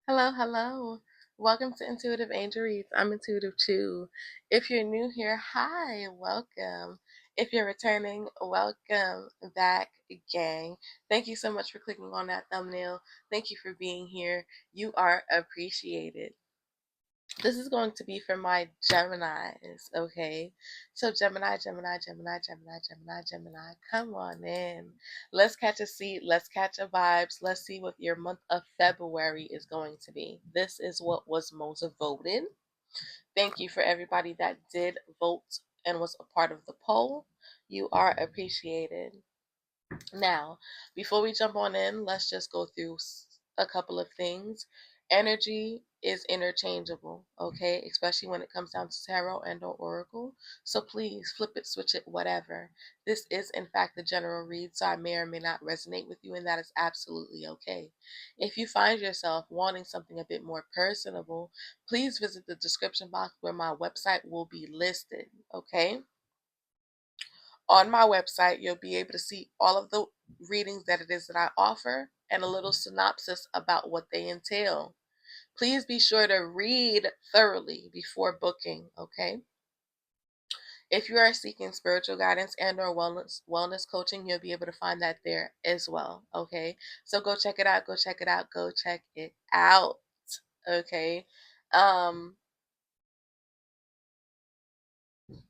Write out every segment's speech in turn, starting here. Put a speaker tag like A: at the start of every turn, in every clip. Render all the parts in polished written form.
A: Hello, hello. Welcome to Intuitive Angel Reads. I'm Intuitive too. If you're new here, hi, welcome. If you're returning, welcome back, gang. Thank you so much for clicking on that thumbnail. Thank you for being here. You are appreciated. This is going to be for my Geminis, okay? So Gemini, come on in. Let's catch a seat. Let's catch a vibes. Let's see what your month of February is going to be. This is what was most voted. Thank you for everybody that did vote and was a part of the poll. You are appreciated. Now, before we jump on in, let's just go through a couple of things. Energy is interchangeable, okay? Especially when it comes down to tarot and or oracle. So please flip it, switch it, whatever. This is in fact the general read, so I may or may not resonate with you, and that is absolutely okay. If you find yourself wanting something a bit more personable, please visit the description box where my website will be listed, okay? On my website, you'll be able to see all of the readings that it is that I offer and a little synopsis about what they entail. Please be sure to read thoroughly before booking, okay? If you are seeking spiritual guidance and or wellness coaching, you'll be able to find that there as well, okay? So go check it out, go check it out, go check it out, okay? Um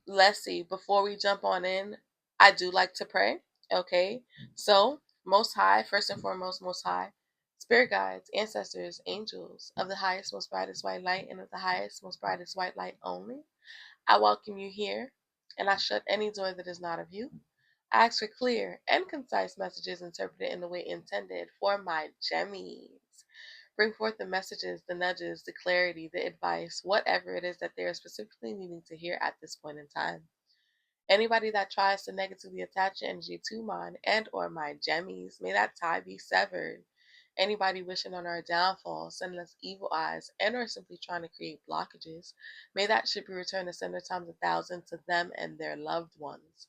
A: let's see, before we jump on in, I do like to pray. Okay. So, Most High, first and foremost, Most High, spirit guides, ancestors, angels of the highest, most brightest white light, and of the highest, most brightest white light only, I welcome you here, and I shut any door that is not of you. I ask for clear and concise messages interpreted in the way intended for my Gemmies. Bring forth the messages, the nudges, the clarity, the advice, whatever it is that they are specifically needing to hear at this point in time. Anybody that tries to negatively attach energy to mine and or my Gemmies, may that tie be severed. Anybody wishing on our downfall, sending us evil eyes, and or simply trying to create blockages, may that shit be returned a 1,000 to them and their loved ones.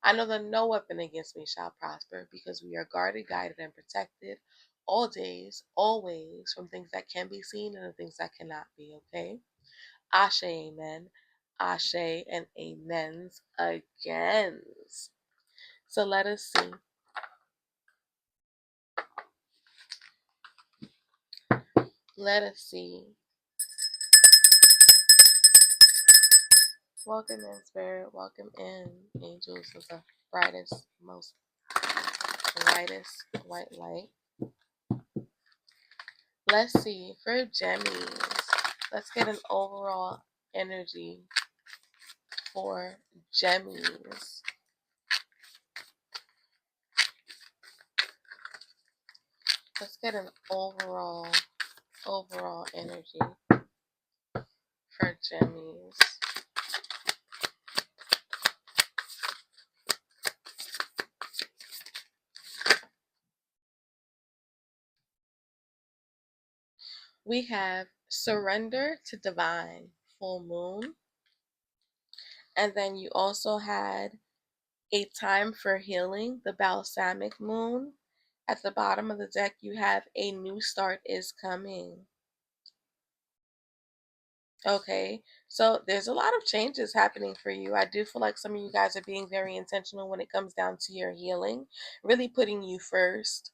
A: I know that no weapon against me shall prosper because we are guarded, guided, and protected all days, always, from things that can be seen and the things that cannot be, okay? Asé Amen. Ashe and amens again. So let us see. Let us see. Welcome in, Spirit. Welcome in, angels of the brightest, most lightest white light. Let's see. For Gemmies, let's get an overall energy for Gemmies. Let's get an overall energy for Gemmies. We have surrender to divine, full moon. And then you also had a time for healing, the balsamic moon. At the bottom of the deck, you have a new start is coming. Okay, so there's a lot of changes happening for you. I do feel like some of you guys are being very intentional when it comes down to your healing, really putting you first,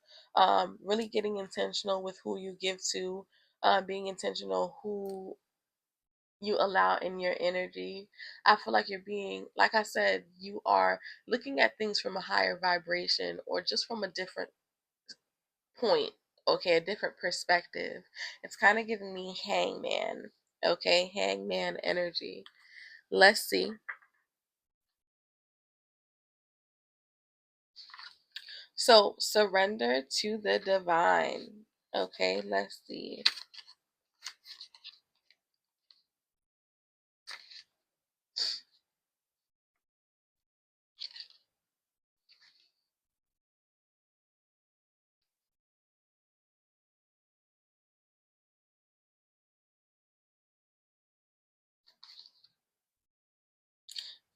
A: really getting intentional with who you give to, being intentional who you allow in your energy. I feel like you're being, like I said, you are looking at things from a higher vibration or just from a different point, okay, a different perspective. It's kind of giving me hangman, okay, hangman energy. Let's see. So, surrender to the divine. Okay, let's see.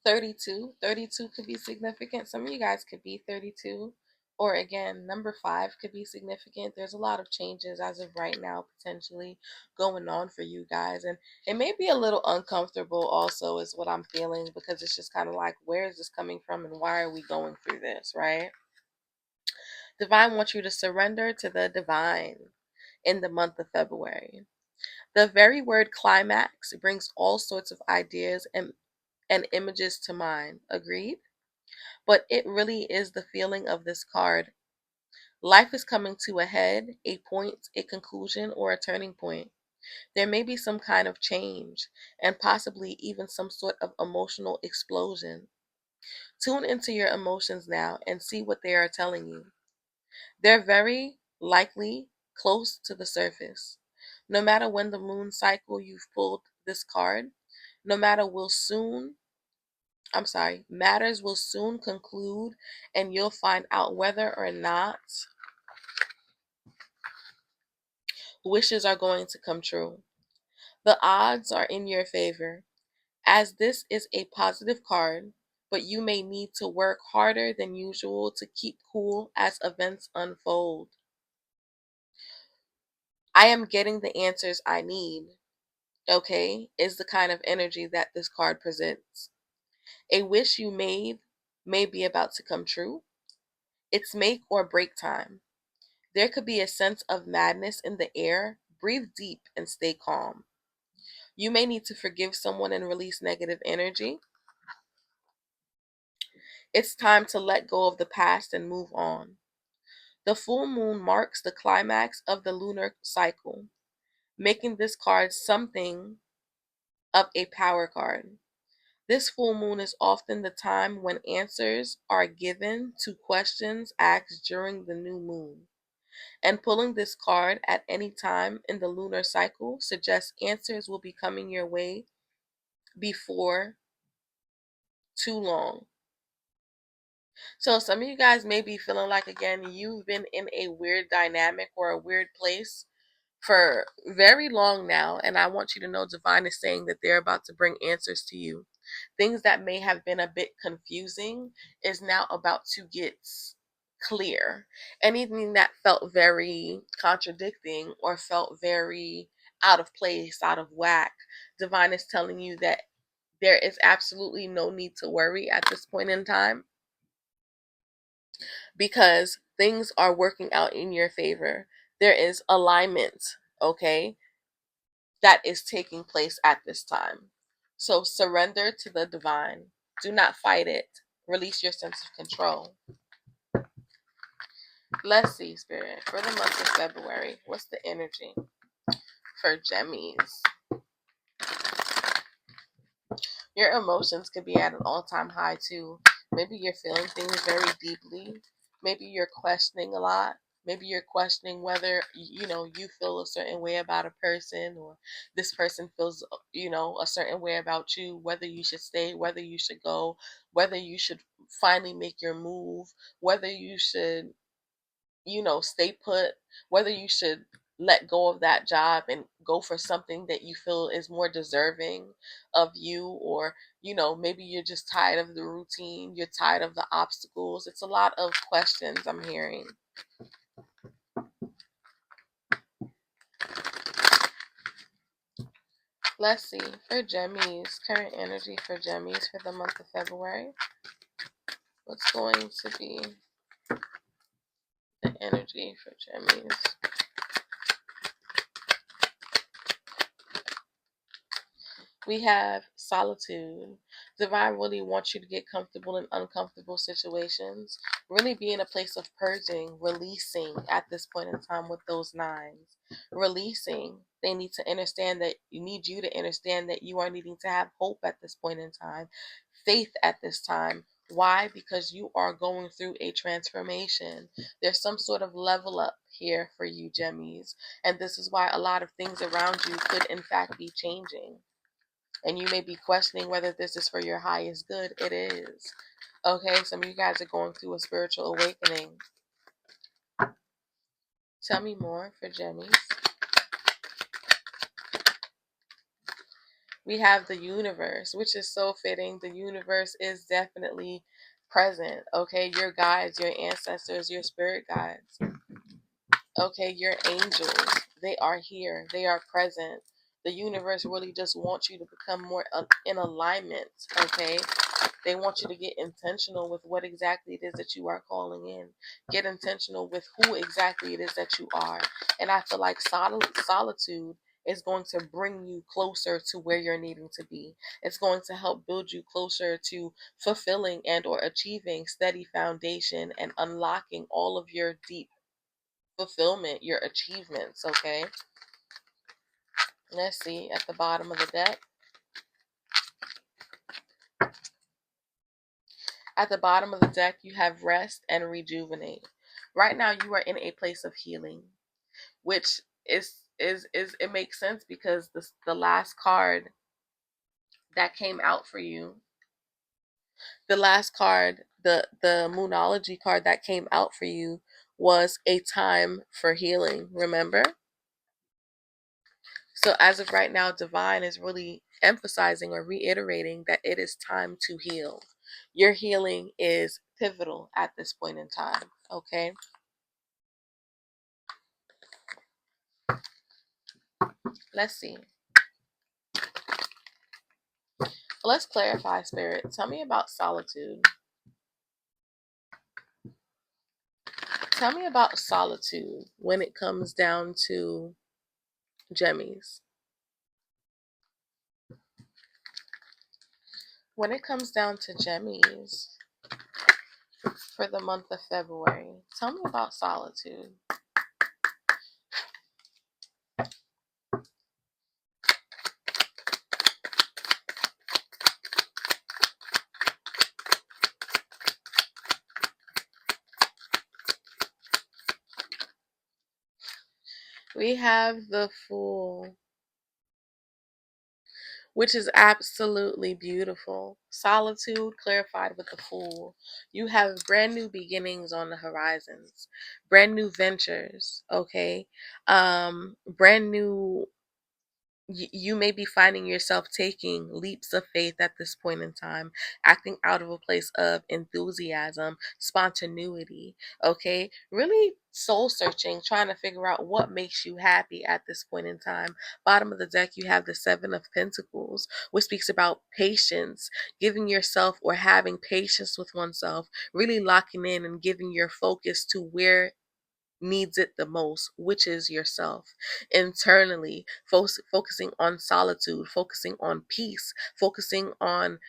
A: 32. 32 could be significant. Some of you guys could be 32. Or again, number 5 could be significant. There's a lot of changes as of right now potentially going on for you guys. And it may be a little uncomfortable also is what I'm feeling, because it's just kind of like, where is this coming from and why are we going through this, right? Divine wants you to surrender to the divine in the month of February. The very word climax brings all sorts of ideas and images to mind. Agreed? But it really is the feeling of this card. Life is coming to a head, a point, a conclusion, or a turning point. There may be some kind of change, and possibly even some sort of emotional explosion. Tune into your emotions now and see what they are telling you. They're very likely close to the surface. No matter when the moon cycle you've pulled this card, no matter will soon matters will soon conclude, and you'll find out whether or not wishes are going to come true. The odds are in your favor, as this is a positive card, but you may need to work harder than usual to keep cool as events unfold. I am getting the answers I need, okay, is the kind of energy that this card presents. A wish you made may be about to come true. It's make or break time. There could be a sense of madness in the air. Breathe deep and stay calm. You may need to forgive someone and release negative energy. It's time to let go of the past and move on. The full moon marks the climax of the lunar cycle, making this card something of a power card. This full moon is often the time when answers are given to questions asked during the new moon. And pulling this card at any time in the lunar cycle suggests answers will be coming your way before too long. So some of you guys may be feeling like, again, you've been in a weird dynamic or a weird place for very long now, and I want you to know Divine is saying that they're about to bring answers to you. Things that may have been a bit confusing is now about to get clear. Anything that felt very contradicting or felt very out of place, out of whack, Divine is telling you that there is absolutely no need to worry at this point in time, because things are working out in your favor. There is alignment, okay, that is taking place at this time. So surrender to the divine. Do not fight it. Release your sense of control. Let's see, Spirit, for the month of February, what's the energy for Gemmies? Your emotions could be at an all-time high too. Maybe you're feeling things very deeply. Maybe you're questioning a lot. Maybe you're questioning whether, you feel a certain way about a person, or this person feels, a certain way about you, whether you should stay, whether you should go, whether you should finally make your move, whether you should, stay put, whether you should let go of that job and go for something that you feel is more deserving of you, or, maybe you're just tired of the routine, you're tired of the obstacles. It's a lot of questions I'm hearing. Let's see, for Gemmies, current energy for Gemmies for the month of February. What's going to be the energy for Gemmies? We have solitude. Divine really wants you to get comfortable in uncomfortable situations. Really be in a place of purging, releasing at this point in time with those nines. Releasing. They need to understand that you need you to understand that you are needing to have hope at this point in time, faith at this time. Why? Because you are going through a transformation. There's some sort of level up here for you, Gemmies. And this is why a lot of things around you could, in fact, be changing. And you may be questioning whether this is for your highest good. It is. Okay, some of you guys are going through a spiritual awakening. Tell me more for Gemmies. We have the universe, which is so fitting. The universe is definitely present. Okay, your guides, your ancestors, your spirit guides. Okay, your angels, they are here. They are present. The universe really just wants you to become more in alignment. Okay, they want you to get intentional with what exactly it is that you are calling in. Get intentional with who exactly it is that you are. And I feel like solitude is going to bring you closer to where you're needing to be. It's going to help build you closer to fulfilling and or achieving steady foundation and unlocking all of your deep fulfillment, your achievements. Okay, let's see at the bottom of the deck. At the bottom of the deck, you have rest and rejuvenate. Right now, you are in a place of healing, which is it makes sense because the last card that came out for you, the last card, the Moonology card that came out for you was a time for healing. Remember? So as of right now, Divine is really emphasizing or reiterating that it is time to heal. Your healing is pivotal at this point in time. Okay. Let's see. Let's clarify, Spirit. Tell me about solitude. Tell me about solitude when it comes down to Gemmies. When it comes down to Gemmies for the month of February, tell me about solitude. We have the Fool, which is absolutely beautiful. Solitude clarified with the Fool. You have brand new beginnings on the horizons, brand new ventures, okay? Brand new, you may be finding yourself taking leaps of faith at this point in time, acting out of a place of enthusiasm, spontaneity, okay? Really soul searching, trying to figure out what makes you happy at this point in time. Bottom of the deck, you have the Seven of Pentacles, which speaks about patience, giving yourself or having patience with oneself, really locking in and giving your focus to where needs it the most, which is yourself. Internally, focusing on solitude, focusing on peace, focusing on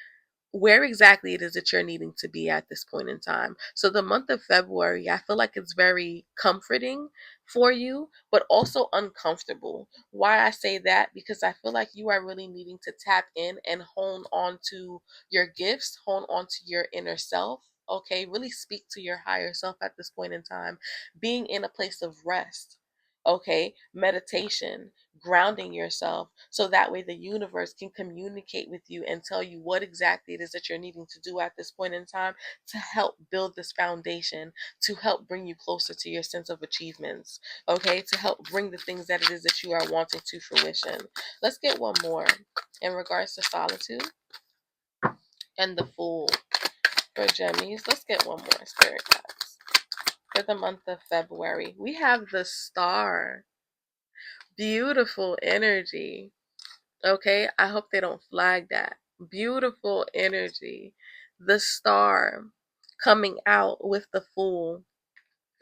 A: where exactly it is that you're needing to be at this point in time. So the month of February, I feel like it's very comforting for you, but also uncomfortable. Why I say that? Because I feel like you are really needing to tap in and hone on to your gifts, hone on to your inner self. Okay, really speak to your higher self at this point in time. Being in a place of rest, okay, meditation, grounding yourself so that way the universe can communicate with you and tell you what exactly it is that you're needing to do at this point in time to help build this foundation, to help bring you closer to your sense of achievements, okay, to help bring the things that it is that you are wanting to fruition. Let's get one more in regards to solitude and the Fool for Gemmies. Let's get one more, Spirit guides, for the month of February. We have the Star. Beautiful energy. Okay, I hope they don't flag that. Beautiful energy. The Star coming out with the Fool.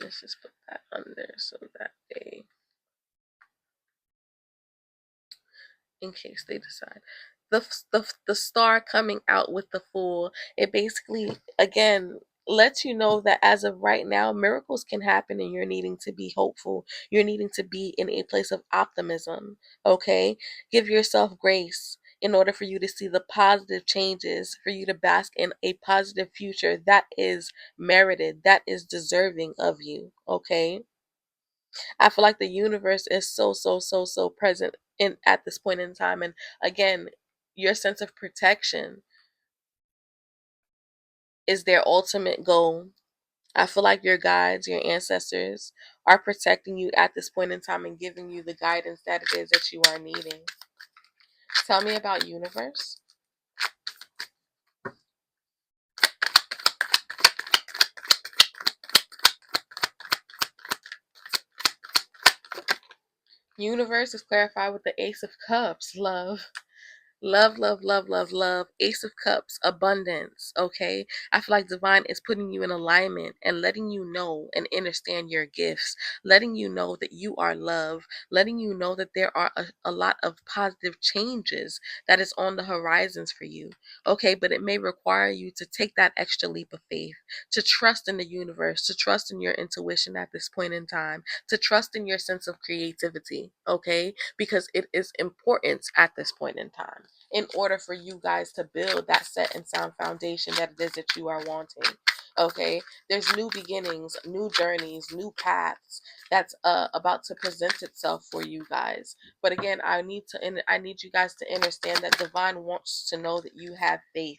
A: Let's just put that under so that they, in case they decide. The Star coming out with the Fool, it basically, again, lets you know that as of right now, miracles can happen and you're needing to be hopeful. You're needing to be in a place of optimism, okay? Give yourself grace in order for you to see the positive changes, for you to bask in a positive future that is merited, that is deserving of you, okay? I feel like the universe is so present in at this point in time. And again, your sense of protection is their ultimate goal. I feel like your guides, your ancestors, are protecting you at this point in time and giving you the guidance that it is that you are needing. Tell me about universe. Universe is clarified with the Ace of Cups, love. Love, love, love, love, love. Ace of Cups, abundance. Okay. I feel like divine is putting you in alignment and letting you know and understand your gifts, letting you know that you are love, letting you know that there are a lot of positive changes that is on the horizons for you. Okay. But it may require you to take that extra leap of faith, to trust in the universe, to trust in your intuition at this point in time, to trust in your sense of creativity. Okay. Because it is important at this point in time in order for you guys to build that set and sound foundation that it is that you are wanting. Okay, there's new beginnings, new journeys, new paths that's about to present itself for you guys. But again, I need you guys to understand that divine wants to know that you have faith.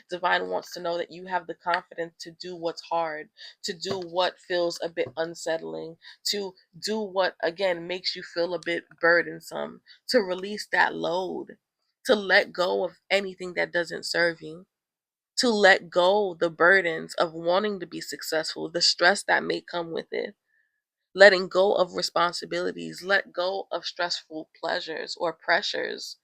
A: Divine wants to know that you have the confidence to do what's hard, to do what feels a bit unsettling, to do what again makes you feel a bit burdensome, to release that load, to let go of anything that doesn't serve you, to let go the burdens of wanting to be successful, the stress that may come with it, letting go of responsibilities, let go of stressful pleasures or pressures.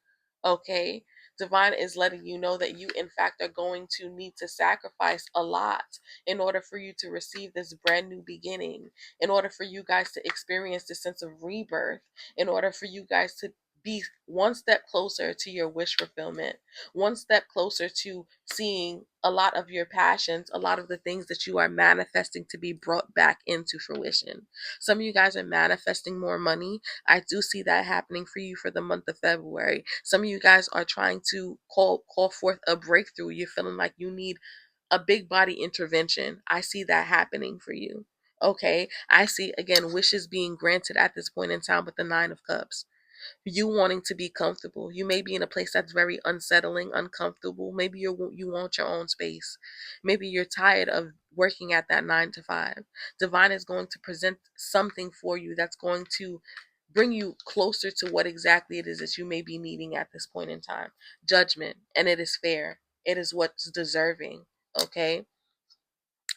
A: Okay? Divine is letting you know that you, in fact, are going to need to sacrifice a lot in order for you to receive this brand new beginning, in order for you guys to experience this sense of rebirth, in order for you guys to be one step closer to your wish fulfillment, one step closer to seeing a lot of your passions, a lot of the things that you are manifesting to be brought back into fruition. Some of you guys are manifesting more money. I do see that happening for you for the month of February. Some of you guys are trying to call forth a breakthrough. You're feeling like you need a big body intervention. I see that happening for you. Okay. I see again wishes being granted at this point in time with the Nine of Cups, you wanting to be comfortable. You may be in a place that's very unsettling, uncomfortable. Maybe you want your own space. Maybe you're tired of working at that 9 to 5. Divine is going to present something for you that's going to bring you closer to what exactly it is that you may be needing at this point in time. Judgment, and it is fair. It is what's deserving. Okay?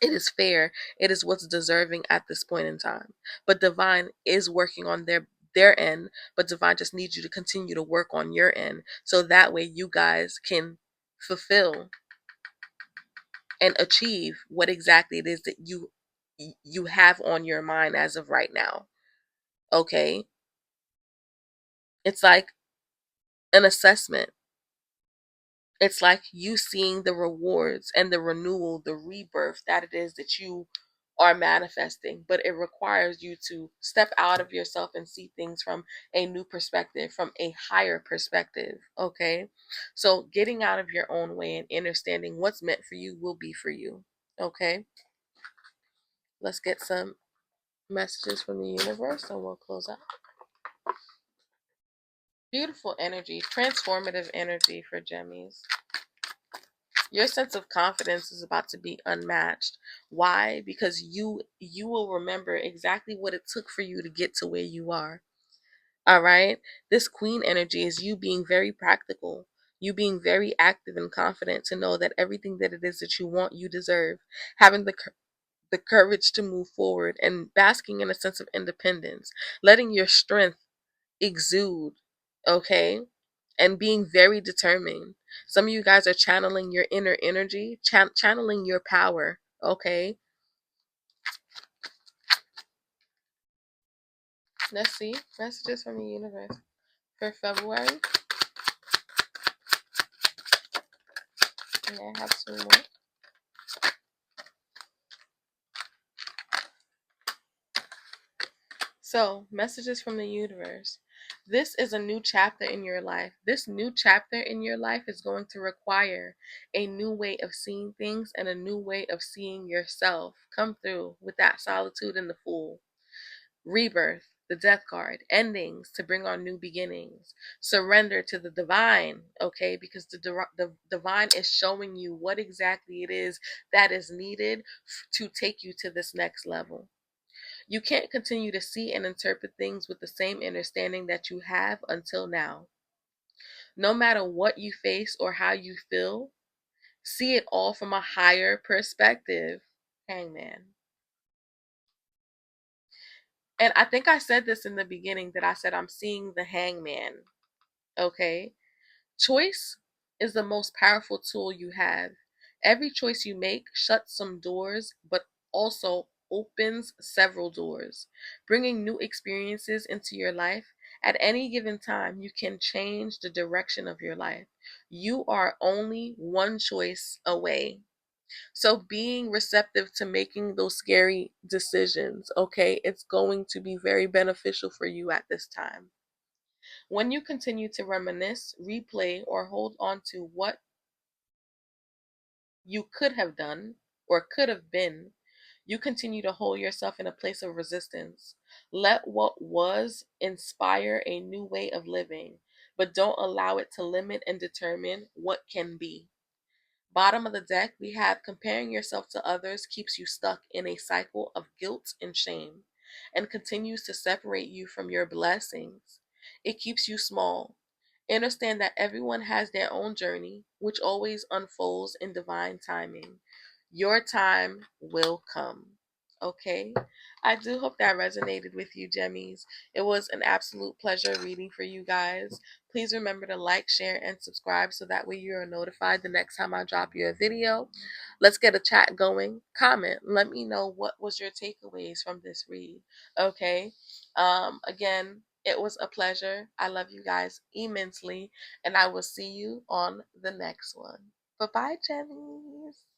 A: It is fair. It is what's deserving at this point in time. But divine is working on their end, but divine just needs you to continue to work on your end so that way you guys can fulfill and achieve what exactly it is that you have on your mind as of right now. Okay? It's like an assessment. It's like you seeing the rewards and the renewal, the rebirth that it is that you are manifesting. But it requires you to step out of yourself and see things from a new perspective, from a higher perspective. Okay. So getting out of your own way and understanding what's meant for you will be for you. Okay. Let's get some messages from the universe and we'll close out. Beautiful energy, transformative energy for Gemmies. Your sense of confidence is about to be unmatched. Why? Because you will remember exactly what it took for you to get to where you are. All right? This queen energy is you being very practical. You being very active and confident to know that everything that it is that you want, you deserve. Having the courage to move forward and basking in a sense of independence. Letting your strength exude, okay? And being very determined. Some of you guys are channeling your inner energy, channeling your power, okay? Let's see. Messages from the universe for February. And I have some more. So, messages from the universe. This is a new chapter in your life. This new chapter in your life is going to require a new way of seeing things and a new way of seeing yourself come through with that solitude and the Fool. Rebirth, the Death card, endings to bring on new beginnings, surrender to the divine, okay? Because the divine is showing you what exactly it is that is needed to take you to this next level. You can't continue to see and interpret things with the same understanding that you have until now. No matter what you face or how you feel, see it all from a higher perspective. Hangman. And I think I said this in the beginning, that I said I'm seeing the hangman. Okay? Choice is the most powerful tool you have. Every choice you make shuts some doors, but also opens several doors, bringing new experiences into your life. At any given time, you can change the direction of your life. You are only one choice away. So, being receptive to making those scary decisions, okay, it's going to be very beneficial for you at this time. When you continue to reminisce, replay, or hold on to what you could have done or could have been, you continue to hold yourself in a place of resistance. Let what was inspire a new way of living, but don't allow it to limit and determine what can be. Bottom of the deck, we have comparing yourself to others keeps you stuck in a cycle of guilt and shame and continues to separate you from your blessings. It keeps you small. Understand that everyone has their own journey, which always unfolds in divine timing. Your time will come. Okay? I do hope that resonated with you, Gemmies. It was an absolute pleasure reading for you guys. Please remember to like, share, and subscribe so that way you are notified the next time I drop you a video. Let's get a chat going. Comment. Let me know what was your takeaways from this read. Okay? Again, it was a pleasure. I love you guys immensely, and I will see you on the next one. Bye-bye, Jennies.